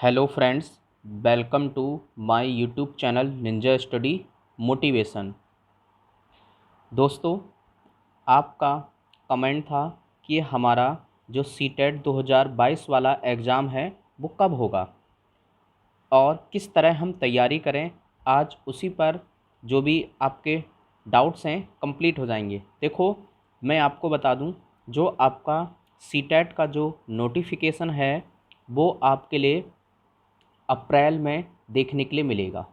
Hello friends, welcome to my YouTube channel Ninja Study Motivation. दोस्तों, आपका comment था कि हमारा जो सीटेट 2022 वाला एग्ज़ाम है वो कब होगा और किस तरह हम तैयारी करें। आज उसी पर जो भी आपके डाउट्स हैं कंप्लीट हो जाएंगे। देखो, मैं आपको बता दूं, जो आपका सीटेट का जो नोटिफिकेशन है वो आपके लिए अप्रैल में देखने के लिए मिलेगा।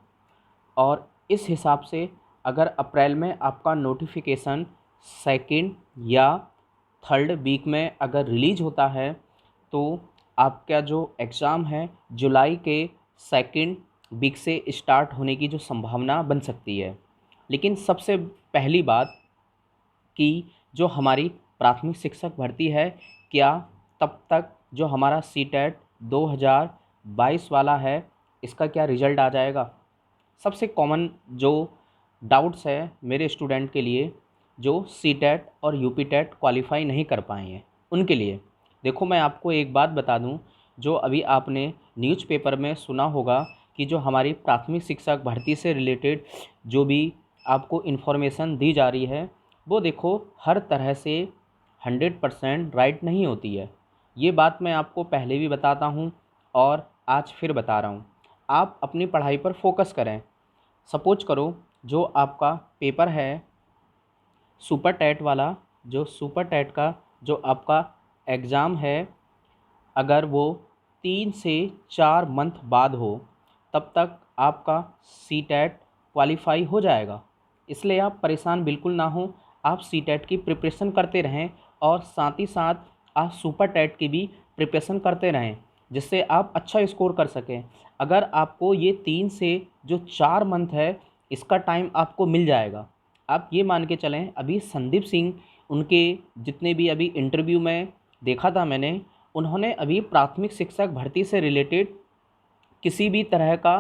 और इस हिसाब से अगर अप्रैल में आपका नोटिफिकेशन सेकंड या थर्ड वीक में अगर रिलीज होता है तो आपका जो एग्ज़ाम है जुलाई के सेकंड वीक से स्टार्ट होने की जो संभावना बन सकती है। लेकिन सबसे पहली बात कि जो हमारी प्राथमिक शिक्षक भर्ती है, क्या तब तक जो हमारा सीटेट 2022 वाला है इसका क्या रिज़ल्ट आ जाएगा। सबसे कॉमन जो डाउट्स है मेरे स्टूडेंट के लिए जो सीटेट और यूपीटेट क्वालिफाई नहीं कर पाए हैं उनके लिए। देखो, मैं आपको एक बात बता दूं, जो अभी आपने न्यूज़पेपर में सुना होगा कि जो हमारी प्राथमिक शिक्षक भर्ती से रिलेटेड जो भी आपको इन्फॉर्मेशन दी जा रही है वो देखो हर तरह से 100% राइट नहीं होती है। ये बात मैं आपको पहले भी बताता हूँ और आज फिर बता रहा हूँ। आप अपनी पढ़ाई पर फोकस करें। सपोज करो जो आपका पेपर है सुपर टैट वाला, जो सुपर टैट का जो आपका एग्ज़ाम है, अगर वो 3 से 4 मंथ बाद हो तब तक आपका सीटेट क्वालिफाई हो जाएगा। इसलिए आप परेशान बिल्कुल ना हो, आप सीटेट की प्रिपरेशन करते रहें और साथ ही साथ आप सुपर टैट की भी प्रिपरेशन करते रहें जिससे आप अच्छा स्कोर कर सकें। अगर आपको ये 3 से 4 मंथ है इसका टाइम आपको मिल जाएगा। आप ये मान के चलें, अभी संदीप सिंह उनके जितने भी अभी इंटरव्यू में देखा था मैंने, उन्होंने अभी प्राथमिक शिक्षक भर्ती से रिलेटेड किसी भी तरह का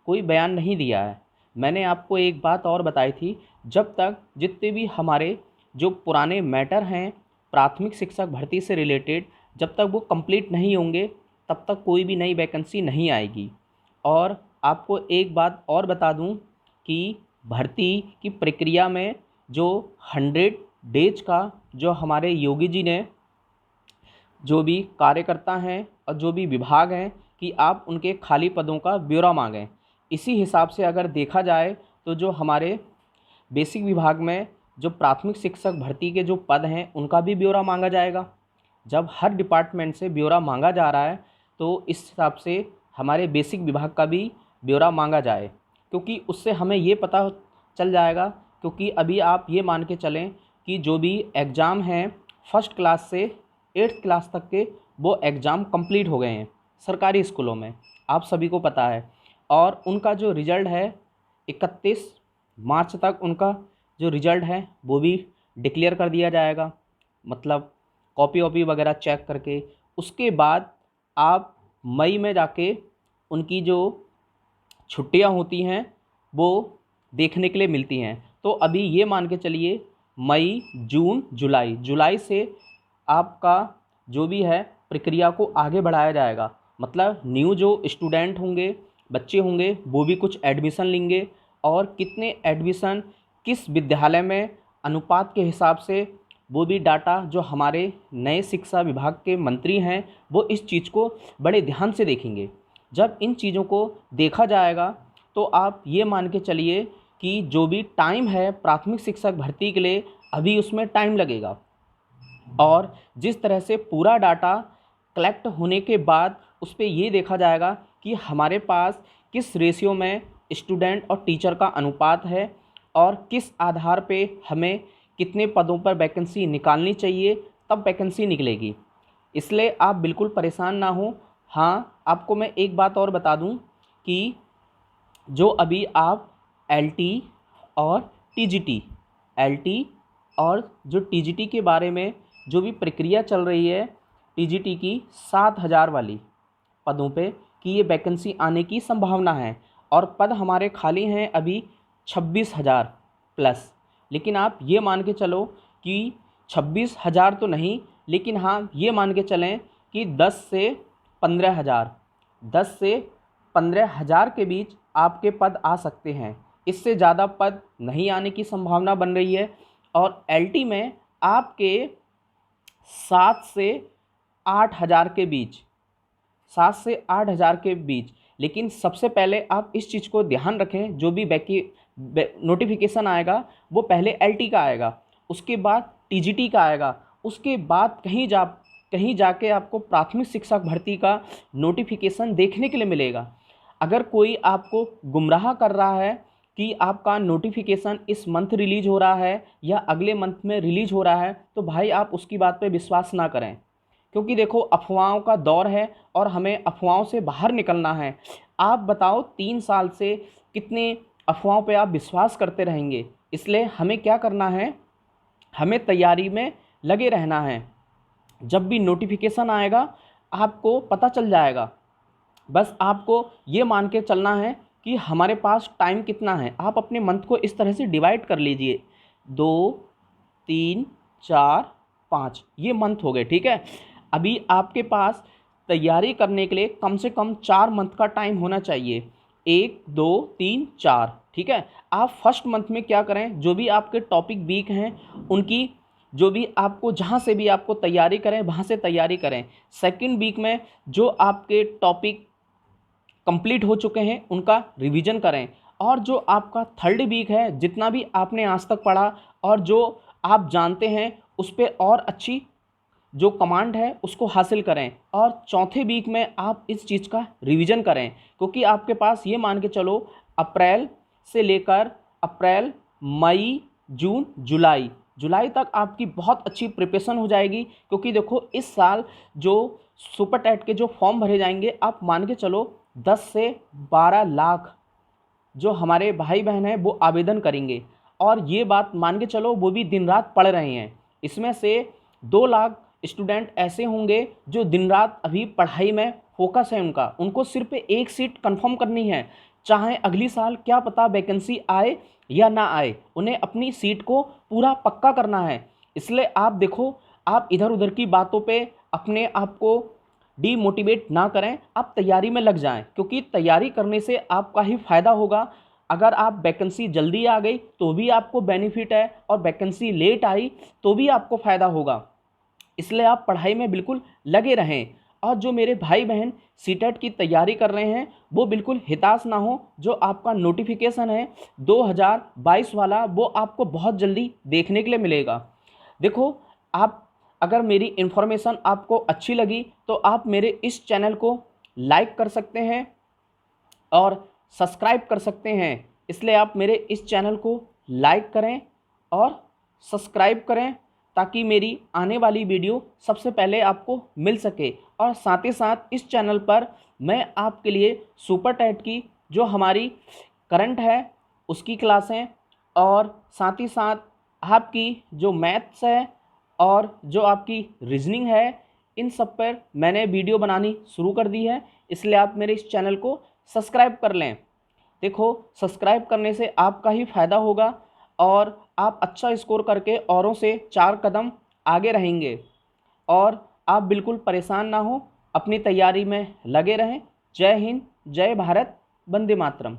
कोई बयान नहीं दिया है। मैंने आपको एक बात और बताई थी, जब तक जितने भी हमारे जो पुराने मैटर हैं प्राथमिक शिक्षक भर्ती से रिलेटेड जब तक वो कंप्लीट नहीं होंगे तब तक कोई भी नई वैकेंसी नहीं आएगी। और आपको एक बात और बता दूं कि भर्ती की प्रक्रिया में जो 100 डेज का जो हमारे योगी जी ने जो भी कार्यकर्ता हैं और जो भी विभाग हैं कि आप उनके खाली पदों का ब्यौरा मांगें। इसी हिसाब से अगर देखा जाए तो जो हमारे बेसिक विभाग में जो प्राथमिक शिक्षक भर्ती के जो पद हैं उनका भी ब्यौरा मांगा जाएगा। जब हर डिपार्टमेंट से ब्यौरा मांगा जा रहा है तो इस हिसाब से हमारे बेसिक विभाग का भी ब्यौरा मांगा जाए, क्योंकि उससे हमें ये पता चल जाएगा। क्योंकि अभी आप ये मान के चलें कि जो भी एग्ज़ाम हैं फर्स्ट क्लास से 8th क्लास तक के वो एग्ज़ाम कंप्लीट हो गए हैं सरकारी स्कूलों में, आप सभी को पता है। और उनका जो रिज़ल्ट है 31 मार्च तक उनका जो रिज़ल्ट है वो भी डिक्लेयर कर दिया जाएगा, मतलब कॉपी वॉपी वगैरह चेक करके। उसके बाद आप मई में जाके उनकी जो छुट्टियां होती हैं वो देखने के लिए मिलती हैं। तो अभी ये मान के चलिए मई जून जुलाई, जुलाई से आपका जो भी है प्रक्रिया को आगे बढ़ाया जाएगा। मतलब न्यू जो स्टूडेंट होंगे, बच्चे होंगे, वो भी कुछ एडमिशन लेंगे और कितने एडमिशन किस विद्यालय में अनुपात के हिसाब से वो भी डाटा जो हमारे नए शिक्षा विभाग के मंत्री हैं वो इस चीज़ को बड़े ध्यान से देखेंगे। जब इन चीज़ों को देखा जाएगा तो आप ये मान के चलिए कि जो भी टाइम है प्राथमिक शिक्षक भर्ती के लिए अभी उसमें टाइम लगेगा। और जिस तरह से पूरा डाटा कलेक्ट होने के बाद उस पर ये देखा जाएगा कि हमारे पास किस रेशियो में स्टूडेंट और टीचर का अनुपात है और किस आधार पे हमें कितने पदों पर वैकेंसी निकालनी चाहिए, तब वैकेंसी निकलेगी। इसलिए आप बिल्कुल परेशान ना हो। हाँ, आपको मैं एक बात और बता दूं कि जो अभी आप एलटी और टीजीटी, एलटी और जो टीजीटी के बारे में जो भी प्रक्रिया चल रही है टीजीटी की 7,000 वाली पदों पे कि ये वैकेंसी आने की संभावना है और पद हमारे खाली हैं अभी 26,000 प्लस। लेकिन आप ये मान के चलो कि 26,000 तो नहीं, लेकिन हाँ ये मान के चलें कि 10 से 15,000 10 से 15,000 के बीच आपके पद आ सकते हैं। इससे ज़्यादा पद नहीं आने की संभावना बन रही है। और एलटी में आपके 7 से 8,000 के बीच, 7 से 8,000 के बीच। लेकिन सबसे पहले आप इस चीज़ को ध्यान रखें, जो भी नोटिफिकेशन आएगा वो पहले एलटी का आएगा, उसके बाद टीजीटी का आएगा, उसके बाद कहीं जाके आपको प्राथमिक शिक्षक भर्ती का नोटिफिकेशन देखने के लिए मिलेगा। अगर कोई आपको गुमराह कर रहा है कि आपका नोटिफिकेशन इस मंथ रिलीज़ हो रहा है या अगले मंथ में रिलीज़ हो रहा है, तो भाई आप उसकी बात पे विश्वास ना करें, क्योंकि देखो अफवाहों का दौर है और हमें अफवाहों से बाहर निकलना है। आप बताओ 3 साल से कितने अफवाहों पे आप विश्वास करते रहेंगे। इसलिए हमें क्या करना है, हमें तैयारी में लगे रहना है। जब भी नोटिफिकेशन आएगा आपको पता चल जाएगा। बस आपको ये मान के चलना है कि हमारे पास टाइम कितना है। आप अपने मंथ को इस तरह से डिवाइड कर लीजिए, 2, 3, 4, 5 ये मंथ हो गए, ठीक है। अभी आपके पास तैयारी करने के लिए कम से कम 4 मंथ का टाइम होना चाहिए, 1, 2, 3, 4, ठीक है। आप फर्स्ट मंथ में क्या करें, जो भी आपके टॉपिक वीक हैं उनकी, जो भी आपको जहाँ से भी आपको तैयारी करें वहाँ से तैयारी करें। सेकंड वीक में जो आपके टॉपिक कंप्लीट हो चुके हैं उनका रिवीजन करें। और जो आपका थर्ड वीक है, जितना भी आपने आज तक पढ़ा और जो आप जानते हैं उस पर और अच्छी जो कमांड है उसको हासिल करें। और चौथे वीक में आप इस चीज़ का रिवीजन करें, क्योंकि आपके पास ये मान के चलो अप्रैल से लेकर अप्रैल, मई, जून, जुलाई तक आपकी बहुत अच्छी प्रिपरेशन हो जाएगी। क्योंकि देखो इस साल जो सुपर टेट के जो फॉर्म भरे जाएंगे, आप मान के चलो 10 से 12 लाख जो हमारे भाई बहन हैं वो आवेदन करेंगे। और ये बात मान के चलो वो भी दिन रात पढ़ रहे हैं। इसमें से 2 लाख स्टूडेंट ऐसे होंगे जो दिन रात अभी पढ़ाई में फोकस है उनका, उनको सिर्फ एक सीट कंफर्म करनी है। चाहे अगली साल क्या पता वैकेंसी आए या ना आए, उन्हें अपनी सीट को पूरा पक्का करना है। इसलिए आप देखो, आप इधर उधर की बातों पे अपने आप को डीमोटिवेट ना करें, आप तैयारी में लग जाएं, क्योंकि तैयारी करने से आपका ही फ़ायदा होगा। अगर आप वैकेंसी जल्दी आ गई तो भी आपको बेनिफिट है, और वैकेंसी लेट आई तो भी आपको फ़ायदा होगा। इसलिए आप पढ़ाई में बिल्कुल लगे रहें। और जो मेरे भाई बहन सीटेट की तैयारी कर रहे हैं वो बिल्कुल हताश ना हो। जो आपका नोटिफिकेशन है 2022 वाला, वो आपको बहुत जल्दी देखने के लिए मिलेगा। देखो, आप अगर मेरी इन्फॉर्मेशन आपको अच्छी लगी तो आप मेरे इस चैनल को लाइक कर सकते हैं और सब्सक्राइब कर सकते हैं। इसलिए आप मेरे इस चैनल को लाइक करें और सब्सक्राइब करें, ताकि मेरी आने वाली वीडियो सबसे पहले आपको मिल सके। और साथ ही साथ इस चैनल पर मैं आपके लिए सुपर टेट की जो हमारी करंट है उसकी क्लासें, और साथ ही साथ आपकी जो मैथ्स है और जो आपकी रीजनिंग है, इन सब पर मैंने वीडियो बनानी शुरू कर दी है। इसलिए आप मेरे इस चैनल को सब्सक्राइब कर लें। देखो, सब्सक्राइब करने से आपका ही फ़ायदा होगा और आप अच्छा स्कोर करके औरों से 4 कदम आगे रहेंगे। और आप बिल्कुल परेशान ना हो, अपनी तैयारी में लगे रहें। जय हिंद, जय भारत, वंदे मातरम।